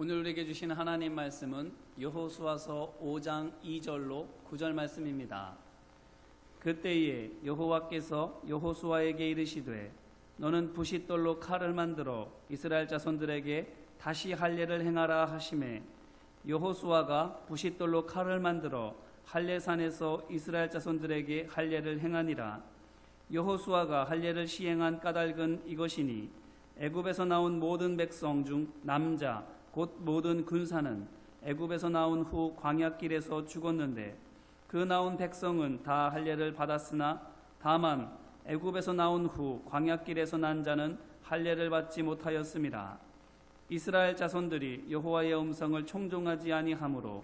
오늘 우리에게 주신 하나님 말씀은 여호수아서 5장 2절로 9절 말씀입니다. 그때에 여호와께서 여호수아에게 이르시되 너는 부싯돌로 칼을 만들어 이스라엘 자손들에게 다시 할례를 행하라 하시매 여호수아가 부싯돌로 칼을 만들어 할례산에서 이스라엘 자손들에게 할례를 행하니라. 여호수아가 할례를 시행한 까닭은 이것이니 애굽에서 나온 모든 백성 중 남자 곧 모든 군사는 애굽에서 나온 후 광야길에서 죽었는데 그 나온 백성은 다 할례를 받았으나 다만 애굽에서 나온 후 광야길에서 난 자는 할례를 받지 못하였습니다. 이스라엘 자손들이 여호와의 음성을 청종하지 아니하므로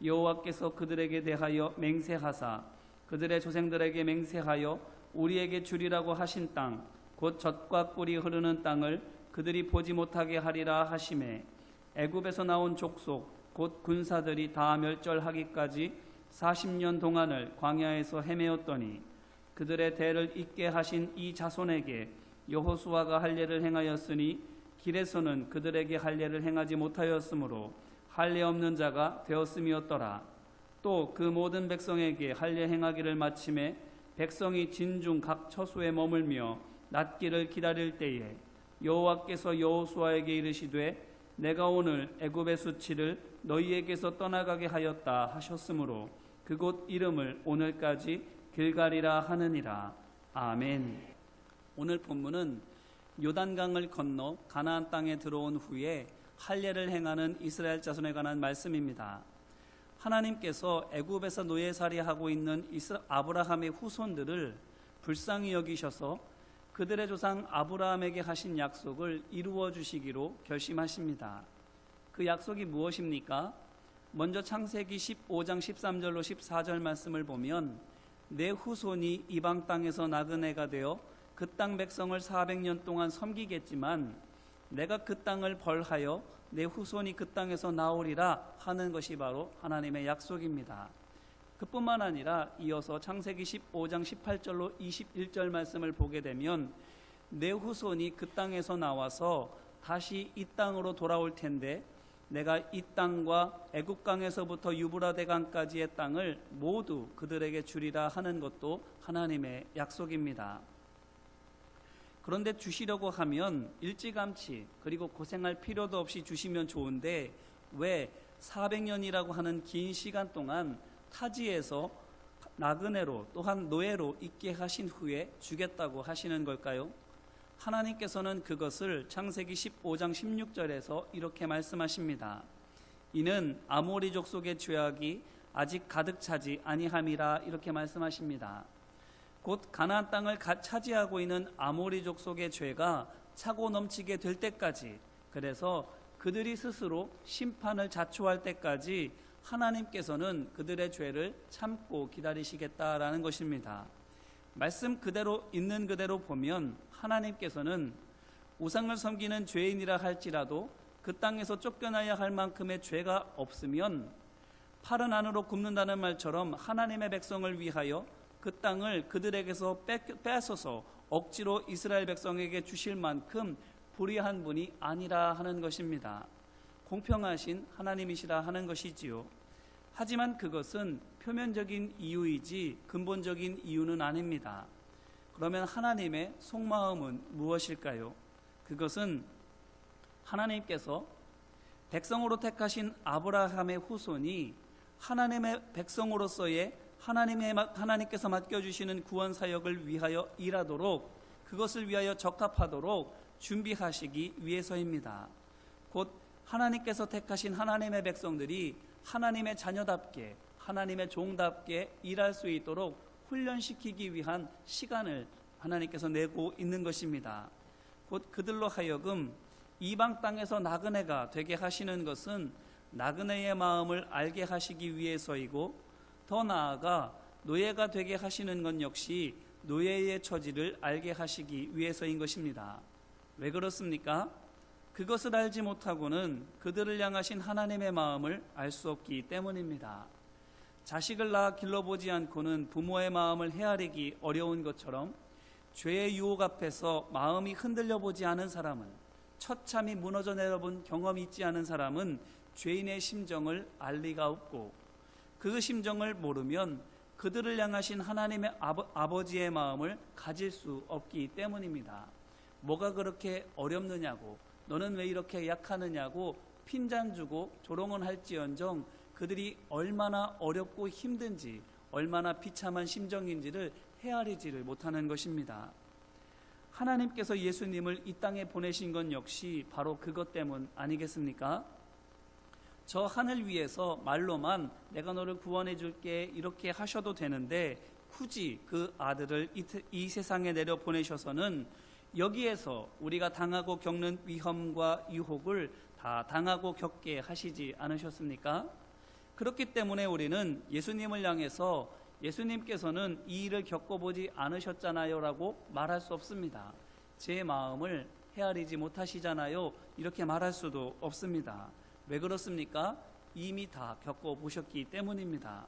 여호와께서 그들에게 대하여 맹세하사 그들의 조상들에게 맹세하여 우리에게 주리라고 하신 땅 곧 젖과 꿀이 흐르는 땅을 그들이 보지 못하게 하리라 하시매 애굽에서 나온 족속 곧 군사들이 다 멸절하기까지 40년 동안을 광야에서 헤매었더니 그들의 대를 잇게 하신 이 자손에게 여호수아가 할례를 행하였으니 길에서는 그들에게 할례를 행하지 못하였으므로 할례 없는 자가 되었음이었더라. 또 그 모든 백성에게 할례 행하기를 마침에 백성이 진중 각 처소에 머물며 낫기를 기다릴 때에 여호와께서 여호수아에게 이르시되 내가 오늘 애굽의 수치를 너희에게서 떠나가게 하였다 하셨으므로 그곳 이름을 오늘까지 길갈이라 하느니라. 아멘. 오늘 본문은 요단강을 건너 가나안 땅에 들어온 후에 할례를 행하는 이스라엘 자손에 관한 말씀입니다. 하나님께서 애굽에서 노예살이하고 있는 아브라함의 후손들을 불쌍히 여기셔서 그들의 조상 아브라함에게 하신 약속을 이루어 주시기로 결심하십니다. 그 약속이 무엇입니까? 먼저 창세기 15장 13절로 14절 말씀을 보면 내 후손이 이방 땅에서 나그네가 되어 그 땅 백성을 400년 동안 섬기겠지만 내가 그 땅을 벌하여 내 후손이 그 땅에서 나오리라 하는 것이 바로 하나님의 약속입니다. 그뿐만 아니라 이어서 창세기 15장 18절로 21절 말씀을 보게 되면 내 후손이 그 땅에서 나와서 다시 이 땅으로 돌아올 텐데 내가 이 땅과 애굽강에서부터 유브라데강까지의 땅을 모두 그들에게 주리라 하는 것도 하나님의 약속입니다. 그런데 주시려고 하면 일찌감치 그리고 고생할 필요도 없이 주시면 좋은데 왜 400년이라고 하는 긴 시간 동안 타지에서 나그네로 또한 노예로 있게 하신 후에 주겠다고 하시는 걸까요? 하나님께서는 그것을 창세기 15장 16절에서 이렇게 말씀하십니다. 이는 아모리 족속의 죄악이 아직 가득 차지 아니함이라 이렇게 말씀하십니다. 곧 가나안 땅을 차지하고 있는 아모리 족속의 죄가 차고 넘치게 될 때까지, 그래서 그들이 스스로 심판을 자초할 때까지 하나님께서는 그들의 죄를 참고 기다리시겠다라는 것입니다. 말씀 그대로 있는 그대로 보면 하나님께서는 우상을 섬기는 죄인이라 할지라도 그 땅에서 쫓겨나야 할 만큼의 죄가 없으면 팔은 안으로 굽는다는 말처럼 하나님의 백성을 위하여 그 땅을 그들에게서 뺏어서 억지로 이스라엘 백성에게 주실 만큼 불의한 분이 아니라 하는 것입니다. 공평하신 하나님이시라 하는 것이지요. 하지만 그것은 표면적인 이유이지 근본적인 이유는 아닙니다. 그러면 하나님의 속마음은 무엇일까요? 그것은 하나님께서 백성으로 택하신 아브라함의 후손이 하나님의 백성으로서의 하나님께서 맡겨주시는 구원 사역을 위하여 일하도록, 그것을 위하여 적합하도록 준비하시기 위해서입니다. 곧 하나님께서 택하신 하나님의 백성들이 하나님의 자녀답게, 하나님의 종답게 일할 수 있도록 훈련시키기 위한 시간을 하나님께서 내고 있는 것입니다. 곧 그들로 하여금 이방 땅에서 나그네가 되게 하시는 것은 나그네의 마음을 알게 하시기 위해서이고, 더 나아가 노예가 되게 하시는 것 역시 노예의 처지를 알게 하시기 위해서인 것입니다. 왜 그렇습니까? 그것을 알지 못하고는 그들을 향하신 하나님의 마음을 알 수 없기 때문입니다. 자식을 낳아 길러보지 않고는 부모의 마음을 헤아리기 어려운 것처럼 죄의 유혹 앞에서 마음이 흔들려 보지 않은 사람은 처참히 무너져 내려본 경험이 있지 않은 사람은 죄인의 심정을 알 리가 없고, 그 심정을 모르면 그들을 향하신 하나님의 아버지의 마음을 가질 수 없기 때문입니다. 뭐가 그렇게 어렵느냐고, 너는 왜 이렇게 약하느냐고 핀잔 주고 조롱은 할지언정 그들이 얼마나 어렵고 힘든지, 얼마나 비참한 심정인지를 헤아리지를 못하는 것입니다. 하나님께서 예수님을 이 땅에 보내신 건 역시 바로 그것 때문 아니겠습니까? 저 하늘 위에서 말로만 내가 너를 구원해 줄게 이렇게 하셔도 되는데, 굳이 그 아들을 이 세상에 내려 보내셔서는 여기에서 우리가 당하고 겪는 위험과 유혹을 다 당하고 겪게 하시지 않으셨습니까? 그렇기 때문에 우리는 예수님을 향해서 예수님께서는 이 일을 겪어보지 않으셨잖아요 라고 말할 수 없습니다. 제 마음을 헤아리지 못하시잖아요 이렇게 말할 수도 없습니다. 왜 그렇습니까? 이미 다 겪어보셨기 때문입니다.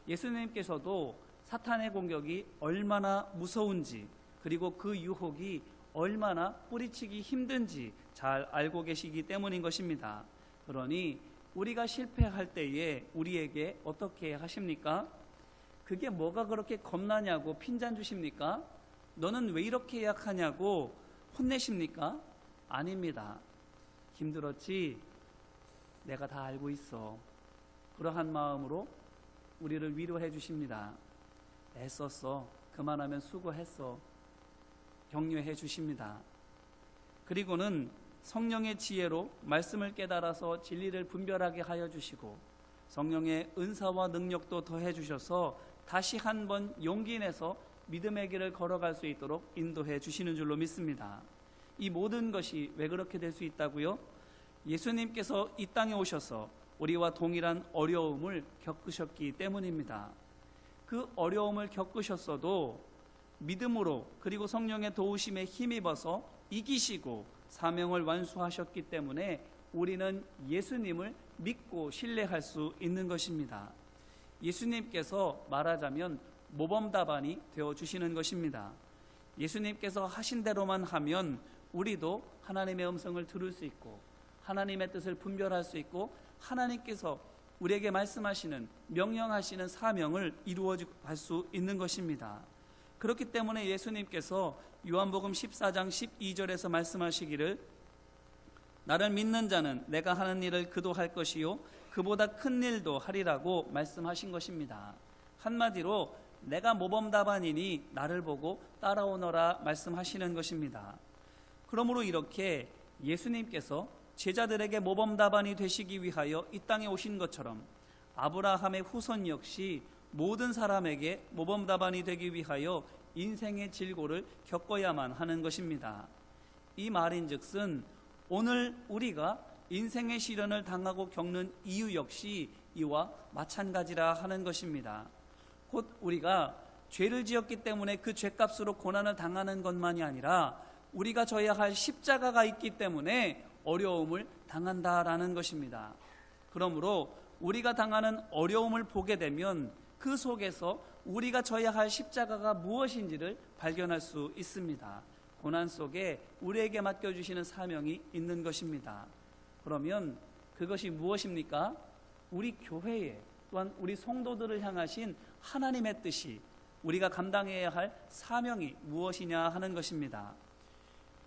예수님께서도 사탄의 공격이 얼마나 무서운지, 그리고 그 유혹이 얼마나 뿌리치기 힘든지 잘 알고 계시기 때문인 것입니다. 그러니 우리가 실패할 때에 우리에게 어떻게 하십니까? 그게 뭐가 그렇게 겁나냐고 핀잔 주십니까? 너는 왜 이렇게 약하냐고 혼내십니까? 아닙니다. 힘들었지? 내가 다 알고 있어. 그러한 마음으로 우리를 위로해 주십니다. 애썼어. 그만하면 수고했어. 격려해 주십니다. 그리고는 성령의 지혜로 말씀을 깨달아서 진리를 분별하게 하여 주시고, 성령의 은사와 능력도 더해 주셔서 다시 한번 용기 내서 믿음의 길을 걸어갈 수 있도록 인도해 주시는 줄로 믿습니다. 이 모든 것이 왜 그렇게 될 수 있다고요? 예수님께서 이 땅에 오셔서 우리와 동일한 어려움을 겪으셨기 때문입니다. 그 어려움을 겪으셨어도 믿음으로, 그리고 성령의 도우심에 힘입어서 이기시고 사명을 완수하셨기 때문에 우리는 예수님을 믿고 신뢰할 수 있는 것입니다. 예수님께서 말하자면 모범답안이 되어주시는 것입니다. 예수님께서 하신 대로만 하면 우리도 하나님의 음성을 들을 수 있고, 하나님의 뜻을 분별할 수 있고, 하나님께서 우리에게 말씀하시는, 명령하시는 사명을 이루어 갈 수 있는 것입니다. 그렇기 때문에 예수님께서 요한복음 14장 12절에서 말씀하시기를, 나를 믿는 자는 내가 하는 일을 그도 할 것이요 그보다 큰 일도 하리라고 말씀하신 것입니다. 한마디로 내가 모범답안이니 나를 보고 따라오너라 말씀하시는 것입니다. 그러므로 이렇게 예수님께서 제자들에게 모범답안이 되시기 위하여 이 땅에 오신 것처럼 아브라함의 후손 역시 모든 사람에게 모범답안이 되기 위하여 인생의 질고를 겪어야만 하는 것입니다. 이 말인즉슨 오늘 우리가 인생의 시련을 당하고 겪는 이유 역시 이와 마찬가지라 하는 것입니다. 곧 우리가 죄를 지었기 때문에 그 죄값으로 고난을 당하는 것만이 아니라 우리가 져야 할 십자가가 있기 때문에 어려움을 당한다라는 것입니다. 그러므로 우리가 당하는 어려움을 보게 되면 그 속에서 우리가 져야 할 십자가가 무엇인지를 발견할 수 있습니다. 고난 속에 우리에게 맡겨주시는 사명이 있는 것입니다. 그러면 그것이 무엇입니까? 우리 교회에, 또한 우리 성도들을 향하신 하나님의 뜻이, 우리가 감당해야 할 사명이 무엇이냐 하는 것입니다.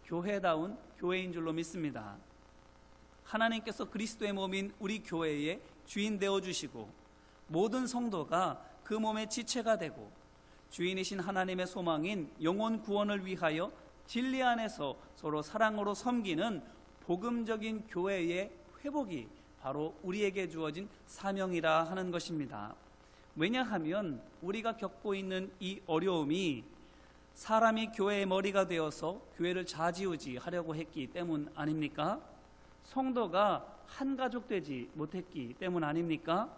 교회다운 교회인 줄로 믿습니다. 하나님께서 그리스도의 몸인 우리 교회의 주인 되어주시고, 모든 성도가 그 몸의 지체가 되고, 주인이신 하나님의 소망인 영혼 구원을 위하여 진리 안에서 서로 사랑으로 섬기는 복음적인 교회의 회복이 바로 우리에게 주어진 사명이라 하는 것입니다. 왜냐하면 우리가 겪고 있는 이 어려움이 사람이 교회의 머리가 되어서 교회를 좌지우지 하려고 했기 때문 아닙니까? 성도가 한 가족 되지 못했기 때문 아닙니까?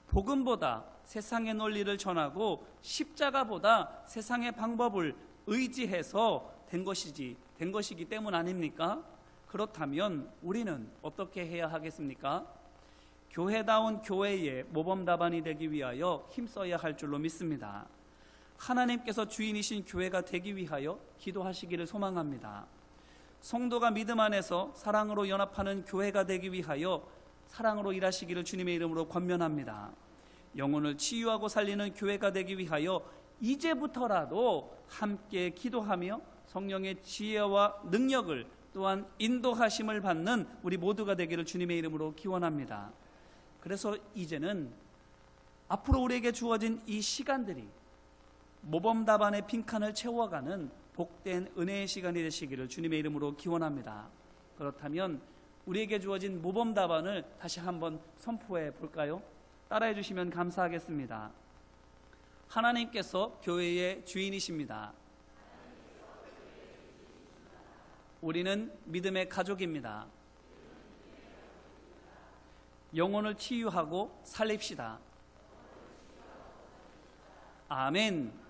복음보다 세상의 논리를 전하고 십자가보다 세상의 방법을 의지해서 된 것이기 때문 아닙니까? 그렇다면 우리는 어떻게 해야 하겠습니까? 교회다운 교회의 모범답안이 되기 위하여 힘써야 할 줄로 믿습니다. 하나님께서 주인이신 교회가 되기 위하여 기도하시기를 소망합니다. 성도가 믿음 안에서 사랑으로 연합하는 교회가 되기 위하여 사랑으로 일하시기를 주님의 이름으로 권면합니다. 영혼을 치유하고 살리는 교회가 되기 위하여 이제부터라도 함께 기도하며 성령의 지혜와 능력을 또한 인도하심을 받는 우리 모두가 되기를 주님의 이름으로 기원합니다. 그래서 이제는 앞으로 우리에게 주어진 이 시간들이 모범답안의 빈칸을 채워가는 복된 은혜의 시간이 되시기를 주님의 이름으로 기원합니다. 그렇다면 우리에게 주어진 모범답안을 다시 한번 선포해 볼까요? 따라해 주시면 감사하겠습니다. 하나님께서 교회의 주인이십니다. 우리는 믿음의 가족입니다. 영혼을 치유하고 살립시다. 아멘.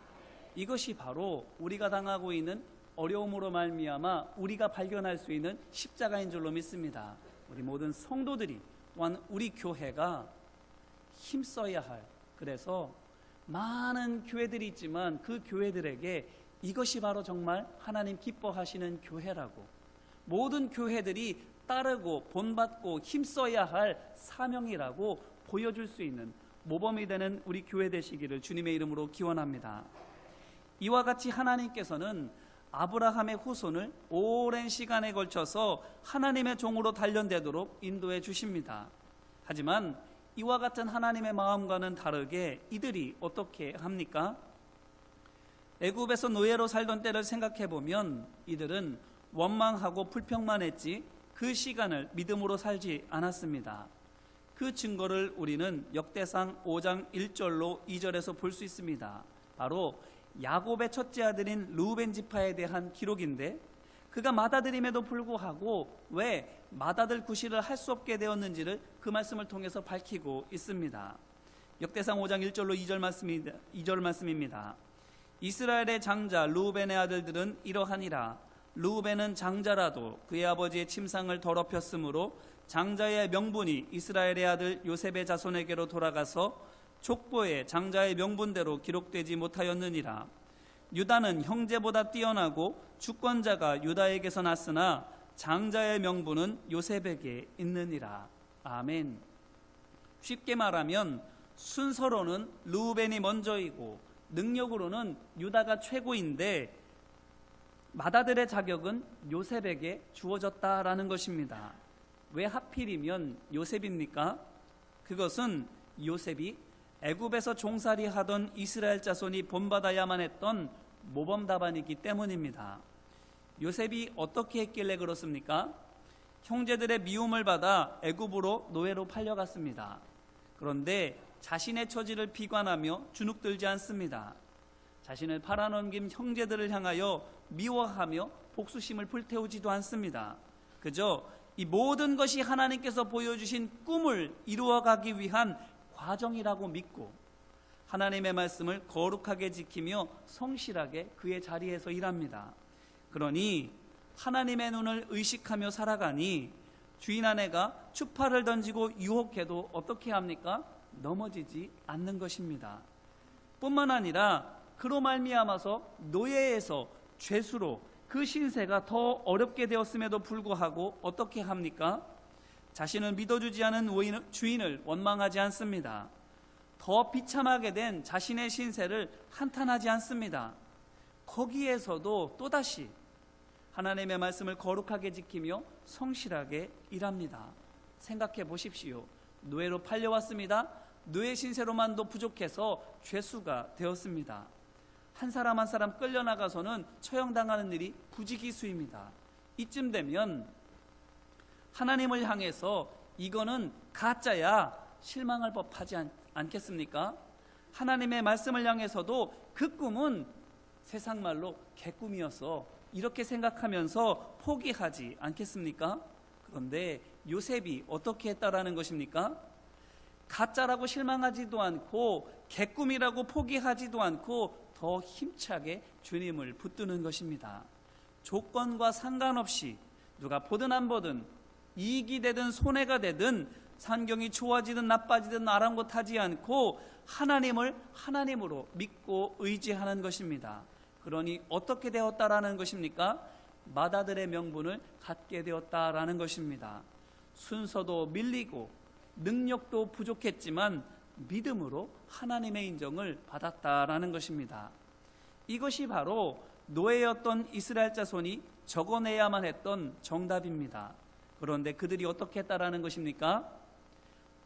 이것이 바로 우리가 당하고 있는 어려움으로 말미암아 우리가 발견할 수 있는 십자가인 줄로 믿습니다. 우리 모든 성도들이 또한 우리 교회가 힘써야 할, 그래서 많은 교회들이 있지만 그 교회들에게 이것이 바로 정말 하나님 기뻐하시는 교회라고, 모든 교회들이 따르고 본받고 힘써야 할 사명이라고 보여줄 수 있는 모범이 되는 우리 교회 되시기를 주님의 이름으로 기원합니다. 이와 같이 하나님께서는 아브라함의 후손을 오랜 시간에 걸쳐서 하나님의 종으로 단련되도록 인도해 주십니다. 하지만 이와 같은 하나님의 마음과는 다르게 이들이 어떻게 합니까? 애굽에서 노예로 살던 때를 생각해 보면 이들은 원망하고 불평만 했지 그 시간을 믿음으로 살지 않았습니다. 그 증거를 우리는 역대상 5장 1절로 2절에서 볼 수 있습니다. 바로 야곱의 첫째 아들인 르우벤 지파에 대한 기록인데, 그가 맏아들임에도 불구하고 왜 맏아들 구실을 할 수 없게 되었는지를 그 말씀을 통해서 밝히고 있습니다. 역대상 5장 1절로 2절 말씀입니다. 이스라엘의 장자 르우벤의 아들들은 이러하니라. 르우벤은 장자라도 그의 아버지의 침상을 더럽혔으므로 장자의 명분이 이스라엘의 아들 요셉의 자손에게로 돌아가서 족보에 장자의 명분대로 기록되지 못하였느니라. 유다는 형제보다 뛰어나고 주권자가 유다에게서 났으나 장자의 명분은 요셉에게 있느니라. 아멘. 쉽게 말하면 순서로는 르우벤이 먼저이고 능력으로는 유다가 최고인데 맏아들의 자격은 요셉에게 주어졌다라는 것입니다. 왜 하필이면 요셉입니까? 그것은 요셉이 애굽에서 종살이 하던 이스라엘 자손이 본받아야만 했던 모범답안이기 때문입니다. 요셉이 어떻게 했길래 그렇습니까? 형제들의 미움을 받아 애굽으로 노예로 팔려갔습니다. 그런데 자신의 처지를 비관하며 주눅들지 않습니다. 자신을 팔아넘긴 형제들을 향하여 미워하며 복수심을 불태우지도 않습니다. 그저 이 모든 것이 하나님께서 보여주신 꿈을 이루어가기 위한 과정이라고 믿고 하나님의 말씀을 거룩하게 지키며 성실하게 그의 자리에서 일합니다. 그러니 하나님의 눈을 의식하며 살아가니 주인 아내가 추파를 던지고 유혹해도 어떻게 합니까? 넘어지지 않는 것입니다. 뿐만 아니라 그로 말미암아서 노예에서 죄수로 그 신세가 더 어렵게 되었음에도 불구하고 어떻게 합니까? 자신을 믿어주지 않은 주인을 원망하지 않습니다. 더 비참하게 된 자신의 신세를 한탄하지 않습니다. 거기에서도 또다시 하나님의 말씀을 거룩하게 지키며 성실하게 일합니다. 생각해 보십시오. 노예로 팔려왔습니다. 노예 신세로만도 부족해서 죄수가 되었습니다. 한 사람 한 사람 끌려나가서는 처형당하는 일이 부지기수입니다. 이쯤 되면 하나님을 향해서 이거는 가짜야 실망할 법하지 않겠습니까? 하나님의 말씀을 향해서도 그 꿈은 세상 말로 개꿈이어서 이렇게 생각하면서 포기하지 않겠습니까? 그런데 요셉이 어떻게 했다라는 것입니까? 가짜라고 실망하지도 않고 개꿈이라고 포기하지도 않고 더 힘차게 주님을 붙드는 것입니다. 조건과 상관없이 누가 보든 안 보든 이익이 되든 손해가 되든 환경이 좋아지든 나빠지든 아랑곳하지 않고 하나님을 하나님으로 믿고 의지하는 것입니다. 그러니 어떻게 되었다라는 것입니까? 맏아들의 명분을 갖게 되었다라는 것입니다. 순서도 밀리고 능력도 부족했지만 믿음으로 하나님의 인정을 받았다라는 것입니다. 이것이 바로 노예였던 이스라엘 자손이 적어내야만 했던 정답입니다. 그런데 그들이 어떻게 했다라는 것입니까?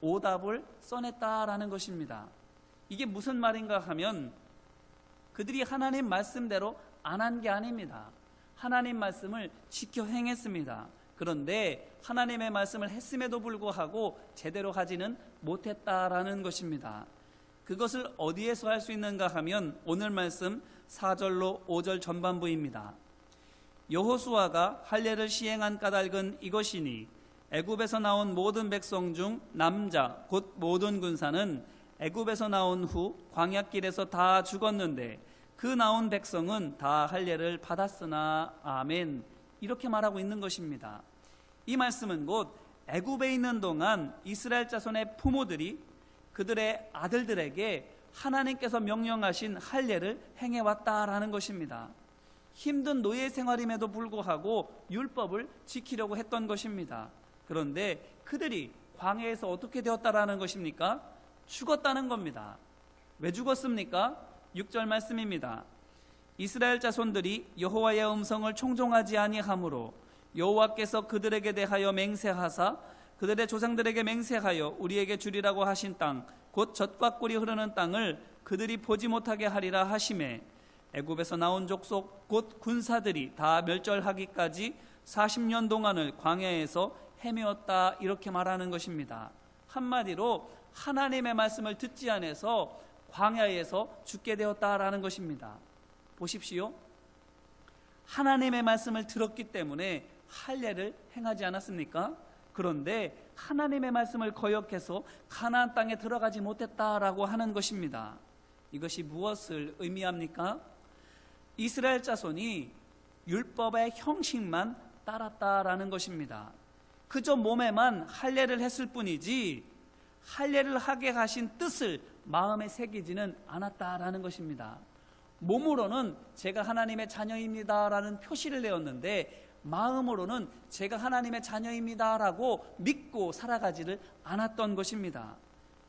오답을 써냈다라는 것입니다. 이게 무슨 말인가 하면 그들이 하나님 말씀대로 안 한 게 아닙니다. 하나님 말씀을 지켜 행했습니다. 그런데 하나님의 말씀을 했음에도 불구하고 제대로 하지는 못했다라는 것입니다. 그것을 어디에서 할 수 있는가 하면 오늘 말씀 4절로 5절 전반부입니다. 여호수아가 할례를 시행한 까닭은 이것이니 애굽에서 나온 모든 백성 중 남자 곧 모든 군사는 애굽에서 나온 후 광야길에서 다 죽었는데 그 나온 백성은 다 할례를 받았으나 아멘, 이렇게 말하고 있는 것입니다. 이 말씀은 곧 애굽에 있는 동안 이스라엘 자손의 부모들이 그들의 아들들에게 하나님께서 명령하신 할례를 행해왔다라는 것입니다. 힘든 노예 생활임에도 불구하고 율법을 지키려고 했던 것입니다. 그런데 그들이 광야에서 어떻게 되었다라는 것입니까? 죽었다는 겁니다. 왜 죽었습니까? 6절 말씀입니다. 이스라엘 자손들이 여호와의 음성을 청종하지 아니하므로 여호와께서 그들에게 대하여 맹세하사 그들의 조상들에게 맹세하여 우리에게 주리라고 하신 땅 곧 젖과 꿀이 흐르는 땅을 그들이 보지 못하게 하리라 하시매 애굽에서 나온 족속 곧 군사들이 다 멸절하기까지 40년 동안을 광야에서 헤매었다, 이렇게 말하는 것입니다. 한마디로 하나님의 말씀을 듣지 않아서 광야에서 죽게 되었다라는 것입니다. 보십시오. 하나님의 말씀을 들었기 때문에 할례를 행하지 않았습니까? 그런데 하나님의 말씀을 거역해서 가나안 땅에 들어가지 못했다라고 하는 것입니다. 이것이 무엇을 의미합니까? 이스라엘 자손이 율법의 형식만 따랐다라는 것입니다. 그저 몸에만 할례를 했을 뿐이지 할례를 하게 하신 뜻을 마음에 새기지는 않았다라는 것입니다. 몸으로는 제가 하나님의 자녀입니다라는 표시를 내었는데 마음으로는 제가 하나님의 자녀입니다라고 믿고 살아가지를 않았던 것입니다.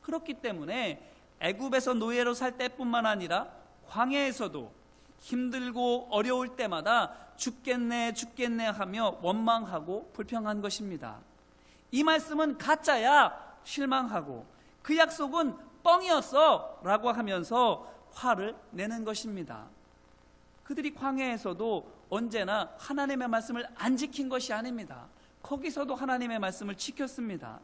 그렇기 때문에 애굽에서 노예로 살 때뿐만 아니라 광야에서도 힘들고 어려울 때마다 죽겠네 죽겠네 하며 원망하고 불평한 것입니다. 이 말씀은 가짜야 실망하고 그 약속은 뻥이었어 라고 하면서 화를 내는 것입니다. 그들이 광야에서도 언제나 하나님의 말씀을 안 지킨 것이 아닙니다. 거기서도 하나님의 말씀을 지켰습니다.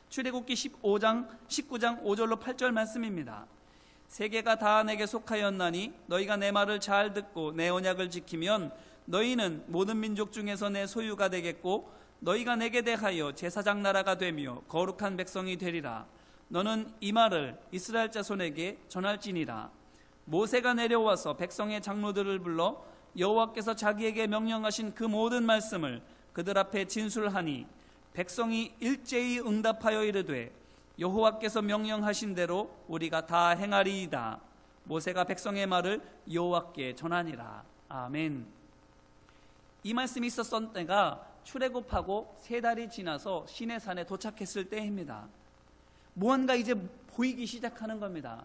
출애굽기 19장 5절로 8절 말씀입니다. 세계가 다 내게 속하였나니 너희가 내 말을 잘 듣고 내 언약을 지키면 너희는 모든 민족 중에서 내 소유가 되겠고 너희가 내게 대하여 제사장 나라가 되며 거룩한 백성이 되리라. 너는 이 말을 이스라엘 자손에게 전할지니라. 모세가 내려와서 백성의 장로들을 불러 여호와께서 자기에게 명령하신 그 모든 말씀을 그들 앞에 진술하니 백성이 일제히 응답하여 이르되 여호와께서 명령하신 대로 우리가 다 행하리이다. 모세가 백성의 말을 여호와께 전하니라. 아멘. 이 말씀이 있었던 때가 출애굽하고 3달이 지나서 시내산에 도착했을 때입니다. 무언가 이제 보이기 시작하는 겁니다.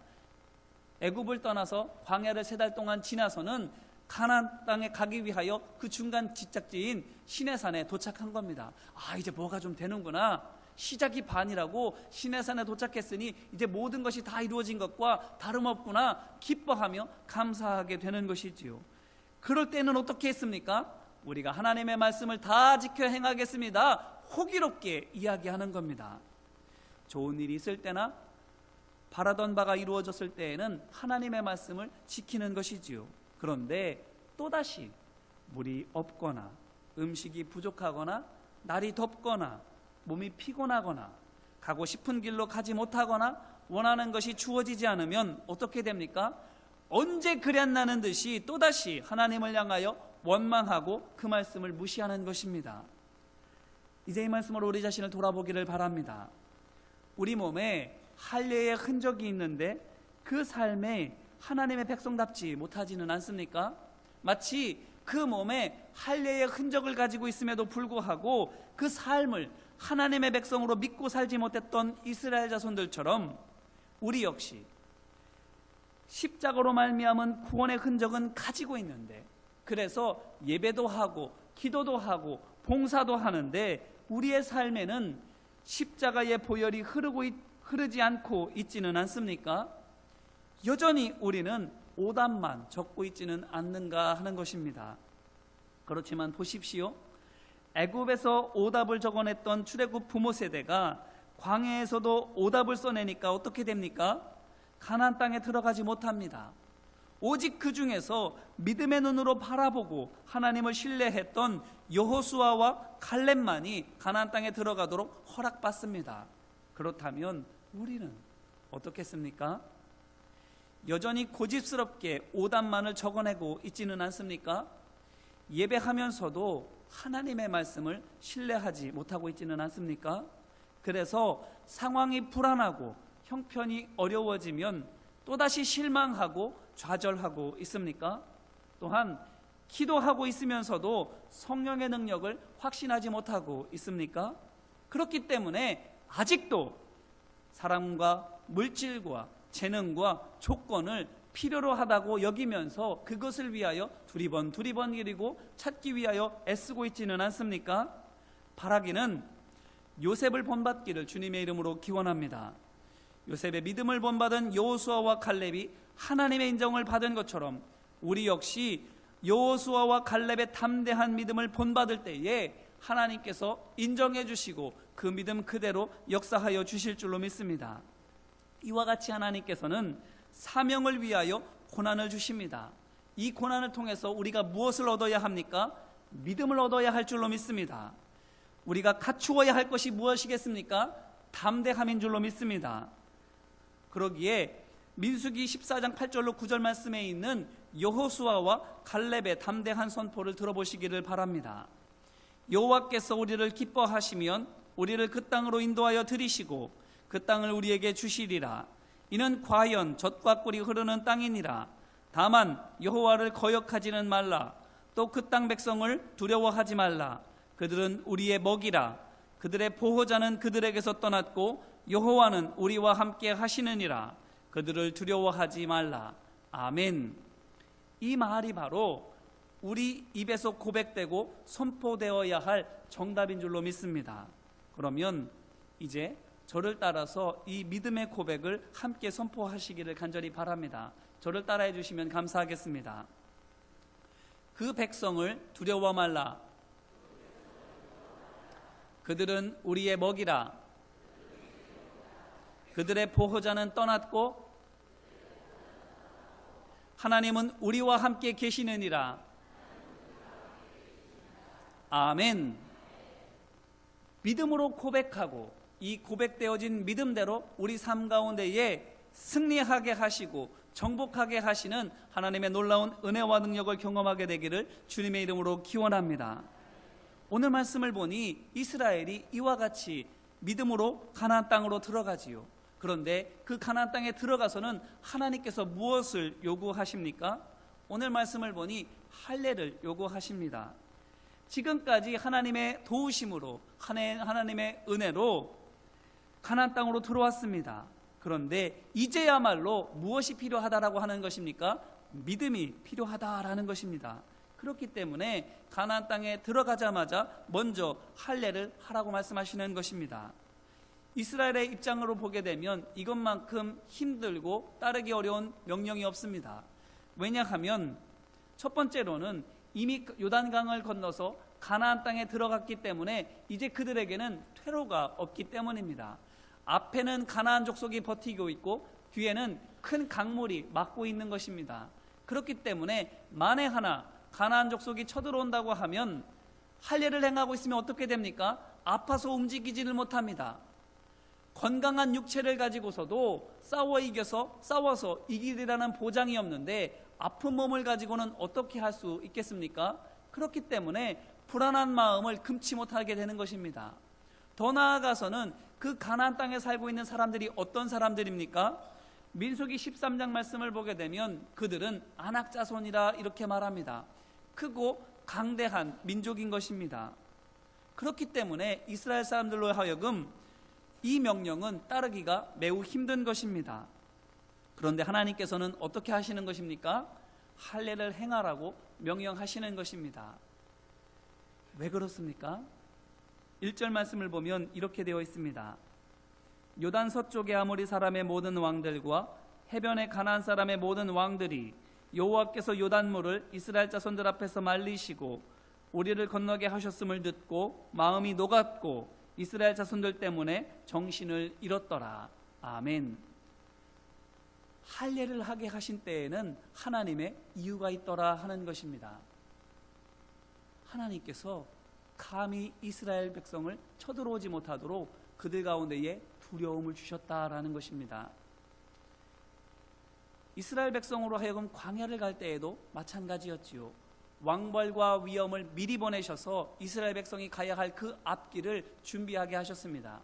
애굽을 떠나서 광야를 3달 동안 지나서는 가나안 땅에 가기 위하여 그 중간 지짝지인 시내산에 도착한 겁니다. 아, 이제 뭐가 좀 되는구나. 시작이 반이라고 시내산에 도착했으니 이제 모든 것이 다 이루어진 것과 다름없구나 기뻐하며 감사하게 되는 것이지요. 그럴 때는 어떻게 했습니까? 우리가 하나님의 말씀을 다 지켜 행하겠습니다. 호기롭게 이야기하는 겁니다. 좋은 일이 있을 때나 바라던 바가 이루어졌을 때에는 하나님의 말씀을 지키는 것이지요. 그런데 또다시 물이 없거나 음식이 부족하거나 날이 덥거나 몸이 피곤하거나 가고 싶은 길로 가지 못하거나 원하는 것이 주어지지 않으면 어떻게 됩니까? 언제 그랬나는 듯이 또다시 하나님을 향하여 원망하고 그 말씀을 무시하는 것입니다. 이제 이 말씀으로 우리 자신을 돌아보기를 바랍니다. 우리 몸에 할례의 흔적이 있는데 그 삶에 하나님의 백성답지 못하지는 않습니까? 마치 그 몸에 할례의 흔적을 가지고 있음에도 불구하고 그 삶을 하나님의 백성으로 믿고 살지 못했던 이스라엘 자손들처럼 우리 역시 십자가로 말미암은 구원의 흔적은 가지고 있는데, 그래서 예배도 하고 기도도 하고 봉사도 하는데 우리의 삶에는 십자가의 보혈이 흐르지 않고 있지는 않습니까? 여전히 우리는 오답만 적고 있지는 않는가 하는 것입니다. 그렇지만 보십시오. 애굽에서 오답을 적어냈던 출애굽 부모 세대가 광야에서도 오답을 써내니까 어떻게 됩니까? 가나안 땅에 들어가지 못합니다. 오직 그 중에서 믿음의 눈으로 바라보고 하나님을 신뢰했던 여호수아와 갈렙만이 가나안 땅에 들어가도록 허락받습니다. 그렇다면 우리는 어떻겠습니까? 여전히 고집스럽게 오답만을 적어내고 있지는 않습니까? 예배하면서도 하나님의 말씀을 신뢰하지 못하고 있지는 않습니까? 그래서 상황이 불안하고 형편이 어려워지면 또다시 실망하고 좌절하고 있습니까? 또한 기도하고 있으면서도 성령의 능력을 확신하지 못하고 있습니까? 그렇기 때문에 아직도 사람과 물질과 재능과 조건을 필요로 하다고 여기면서 그것을 위하여 두리번 그리고 찾기 위하여 애쓰고 있지는 않습니까? 바라기는 요셉을 본받기를 주님의 이름으로 기원합니다. 요셉의 믿음을 본받은 여호수아와 갈렙이 하나님의 인정을 받은 것처럼 우리 역시 여호수아와 갈렙의 담대한 믿음을 본받을 때에 하나님께서 인정해 주시고 그 믿음 그대로 역사하여 주실 줄로 믿습니다. 이와 같이 하나님께서는 사명을 위하여 고난을 주십니다. 이 고난을 통해서 우리가 무엇을 얻어야 합니까? 믿음을 얻어야 할 줄로 믿습니다. 우리가 갖추어야 할 것이 무엇이겠습니까? 담대함인 줄로 믿습니다. 그러기에 민수기 14장 8절로 9절 말씀에 있는 여호수아와 갈렙의 담대한 선포를 들어보시기를 바랍니다. 여호와께서 우리를 기뻐하시면 우리를 그 땅으로 인도하여 들이시고 그 땅을 우리에게 주시리라. 이는 과연 젖과 꿀이 흐르는 땅이니라. 다만 여호와를 거역하지는 말라. 또 그 땅 백성을 두려워하지 말라. 그들은 우리의 먹이라. 그들의 보호자는 그들에게서 떠났고 여호와는 우리와 함께 하시느니라. 그들을 두려워하지 말라. 아멘. 이 말이 바로 우리 입에서 고백되고 선포되어야 할 정답인 줄로 믿습니다. 그러면 이제 저를 따라서 이 믿음의 고백을 함께 선포하시기를 간절히 바랍니다. 저를 따라해 주시면 감사하겠습니다. 그 백성을 두려워 말라. 그들은 우리의 먹이라. 그들의 보호자는 떠났고 하나님은 우리와 함께 계시느니라. 아멘. 믿음으로 고백하고 이 고백되어진 믿음대로 우리 삶 가운데에 승리하게 하시고 정복하게 하시는 하나님의 놀라운 은혜와 능력을 경험하게 되기를 주님의 이름으로 기원합니다. 오늘 말씀을 보니 이스라엘이 이와 같이 믿음으로 가나안 땅으로 들어가지요. 그런데 그 가나안 땅에 들어가서는 하나님께서 무엇을 요구하십니까? 오늘 말씀을 보니 할례를 요구하십니다. 지금까지 하나님의 도우심으로 하나님의 은혜로 가나안 땅으로 들어왔습니다. 그런데 이제야말로 무엇이 필요하다라고 하는 것입니까? 믿음이 필요하다라는 것입니다. 그렇기 때문에 가나안 땅에 들어가자마자 먼저 할례를 하라고 말씀하시는 것입니다. 이스라엘의 입장으로 보게 되면 이것만큼 힘들고 따르기 어려운 명령이 없습니다. 왜냐하면 첫 번째로는 이미 요단강을 건너서 가나안 땅에 들어갔기 때문에 이제 그들에게는 퇴로가 없기 때문입니다. 앞에는 가나안 족속이 버티고 있고 뒤에는 큰 강물이 막고 있는 것입니다. 그렇기 때문에 만에 하나 가나안 족속이 쳐들어온다고 하면 할례를 행하고 있으면 어떻게 됩니까? 아파서 움직이지를 못합니다. 건강한 육체를 가지고서도 싸워서 이기리라는 보장이 없는데 아픈 몸을 가지고는 어떻게 할 수 있겠습니까? 그렇기 때문에 불안한 마음을 금치 못하게 되는 것입니다. 더 나아가서는 그 가나안 땅에 살고 있는 사람들이 어떤 사람들입니까? 민수기 13장 말씀을 보게 되면 그들은 아낙 자손이라 이렇게 말합니다. 크고 강대한 민족인 것입니다. 그렇기 때문에 이스라엘 사람들로 하여금 이 명령은 따르기가 매우 힘든 것입니다. 그런데 하나님께서는 어떻게 하시는 것입니까? 할례를 행하라고 명령하시는 것입니다. 왜 그렇습니까? 1절 말씀을 보면 이렇게 되어 있습니다. 요단 서쪽의 아모리 사람의 모든 왕들과 해변의 가나안 사람의 모든 왕들이 여호와께서 요단물을 이스라엘 자손들 앞에서 말리시고 우리를 건너게 하셨음을 듣고 마음이 녹았고 이스라엘 자손들 때문에 정신을 잃었더라. 아멘. 할례를 하게 하신 때에는 하나님의 이유가 있더라 하는 것입니다. 하나님께서 감히 이스라엘 백성을 쳐들어오지 못하도록 그들 가운데에 두려움을 주셨다라는 것입니다. 이스라엘 백성으로 하여금 광야를 갈 때에도 마찬가지였지요. 왕벌과 위험을 미리 보내셔서 이스라엘 백성이 가야 할 그 앞길을 준비하게 하셨습니다.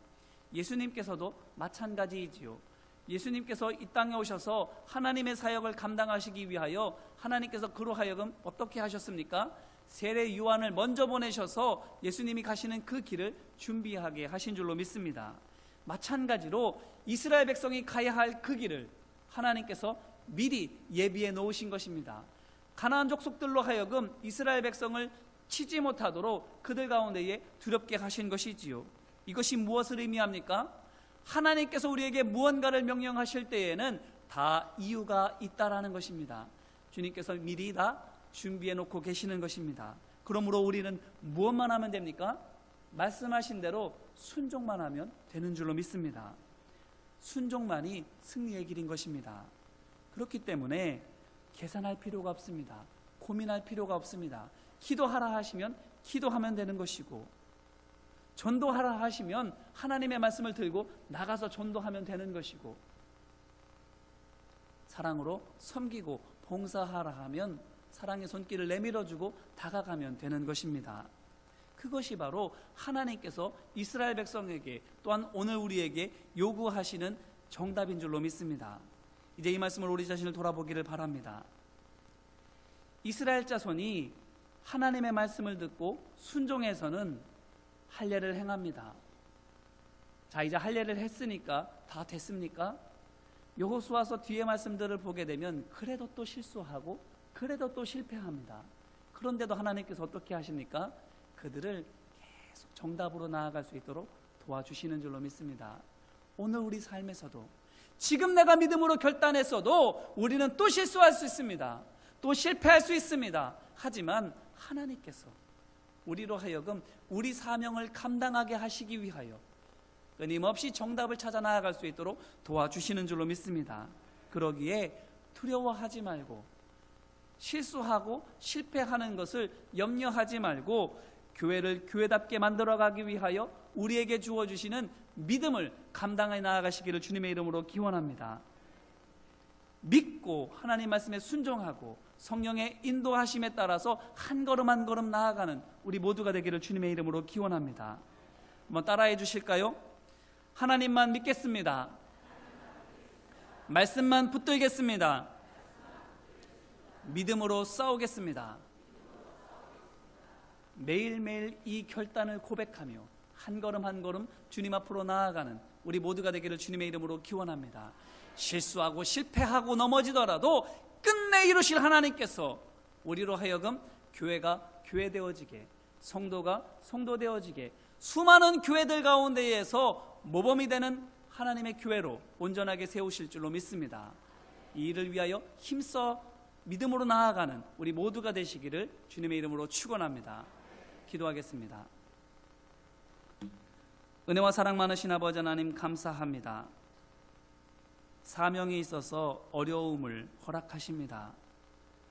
예수님께서도 마찬가지이지요. 예수님께서 이 땅에 오셔서 하나님의 사역을 감당하시기 위하여 하나님께서 그로 하여금 어떻게 하셨습니까? 세례 요한을 먼저 보내셔서 예수님이 가시는 그 길을 준비하게 하신 줄로 믿습니다. 마찬가지로 이스라엘 백성이 가야 할 그 길을 하나님께서 미리 예비해 놓으신 것입니다. 가나안 족속들로 하여금 이스라엘 백성을 치지 못하도록 그들 가운데에 두렵게 하신 것이지요. 이것이 무엇을 의미합니까? 하나님께서 우리에게 무언가를 명령하실 때에는 다 이유가 있다라는 것입니다. 주님께서 미리 다 준비해 놓고 계시는 것입니다. 그러므로 우리는 무엇만 하면 됩니까? 말씀하신 대로 순종만 하면 되는 줄로 믿습니다. 순종만이 승리의 길인 것입니다. 그렇기 때문에 계산할 필요가 없습니다. 고민할 필요가 없습니다. 기도하라 하시면 기도하면 되는 것이고, 전도하라 하시면 하나님의 말씀을 들고 나가서 전도하면 되는 것이고, 사랑으로 섬기고 봉사하라 하면 사랑의 손길을 내밀어주고 다가가면 되는 것입니다. 그것이 바로 하나님께서 이스라엘 백성에게 또한 오늘 우리에게 요구하시는 정답인 줄로 믿습니다. 이제 이 말씀을 우리 자신을 돌아보기를 바랍니다. 이스라엘 자손이 하나님의 말씀을 듣고 순종해서는 할례를 행합니다. 자, 이제 할례를 했으니까 다 됐습니까? 여호수아서 뒤에 말씀들을 보게 되면 그래도 또 실수하고 그래도 또 실패합니다. 그런데도 하나님께서 어떻게 하십니까? 그들을 계속 정답으로 나아갈 수 있도록 도와주시는 줄로 믿습니다. 오늘 우리 삶에서도 지금 내가 믿음으로 결단했어도 우리는 또 실수할 수 있습니다. 또 실패할 수 있습니다. 하지만 하나님께서 우리로 하여금 우리 사명을 감당하게 하시기 위하여 끊임없이 정답을 찾아 나아갈 수 있도록 도와주시는 줄로 믿습니다. 그러기에 두려워하지 말고 실수하고 실패하는 것을 염려하지 말고 교회를 교회답게 만들어가기 위하여 우리에게 주어주시는 믿음을 감당해 나아가시기를 주님의 이름으로 기원합니다. 믿고 하나님 말씀에 순종하고 성령의 인도하심에 따라서 한 걸음 한 걸음 나아가는 우리 모두가 되기를 주님의 이름으로 기원합니다. 한번 따라해 주실까요? 하나님만 믿겠습니다. 말씀만 붙들겠습니다. 믿음으로 싸우겠습니다. 매일매일 이 결단을 고백하며 한 걸음 한 걸음 주님 앞으로 나아가는 우리 모두가 되기를 주님의 이름으로 기원합니다. 실수하고 실패하고 넘어지더라도 끝내 이루실 하나님께서 우리로 하여금 교회가 교회되어지게, 성도가 성도되어지게, 수많은 교회들 가운데에서 모범이 되는 하나님의 교회로 온전하게 세우실 줄로 믿습니다. 이 일을 위하여 힘써 믿음으로 나아가는 우리 모두가 되시기를 주님의 이름으로 축원합니다. 기도하겠습니다. 은혜와 사랑 많으신 아버지 하나님 감사합니다. 사명에 있어서 어려움을 허락하십니다.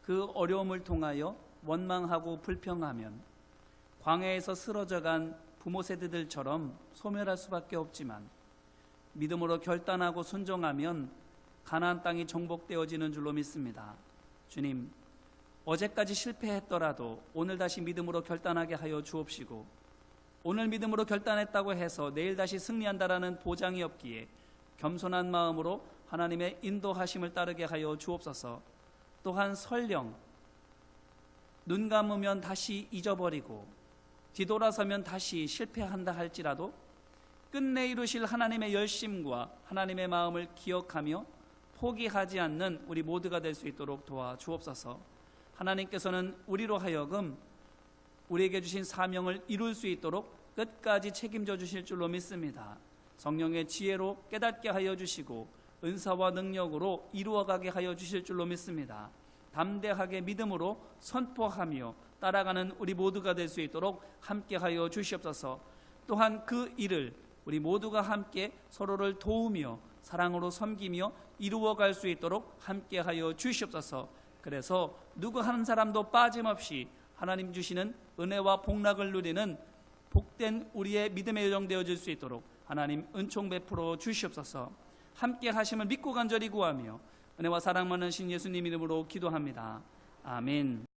그 어려움을 통하여 원망하고 불평하면 광야에서 쓰러져간 부모 세대들처럼 소멸할 수밖에 없지만 믿음으로 결단하고 순종하면 가나안 땅이 정복되어지는 줄로 믿습니다. 주님, 어제까지 실패했더라도 오늘 다시 믿음으로 결단하게 하여 주옵시고, 오늘 믿음으로 결단했다고 해서 내일 다시 승리한다라는 보장이 없기에 겸손한 마음으로 하나님의 인도하심을 따르게 하여 주옵소서. 또한 설령 눈 감으면 다시 잊어버리고 뒤돌아서면 다시 실패한다 할지라도 끝내 이루실 하나님의 열심과 하나님의 마음을 기억하며 포기하지 않는 우리 모두가 될 수 있도록 도와주옵소서. 하나님께서는 우리로 하여금 우리에게 주신 사명을 이룰 수 있도록 끝까지 책임져 주실 줄로 믿습니다. 성령의 지혜로 깨닫게 하여 주시고 은사와 능력으로 이루어가게 하여 주실 줄로 믿습니다. 담대하게 믿음으로 선포하며 따라가는 우리 모두가 될 수 있도록 함께 하여 주시옵소서. 또한 그 일을 우리 모두가 함께 서로를 도우며 사랑으로 섬기며 이루어갈 수 있도록 함께 하여 주시옵소서. 그래서 누구 한 사람도 빠짐없이 하나님 주시는 은혜와 복락을 누리는 복된 우리의 믿음의 여정 되어질 수 있도록 하나님 은총 베풀어 주시옵소서. 함께 하심을 믿고 간절히 구하며 은혜와 사랑 많으신 예수님 이름으로 기도합니다. 아멘.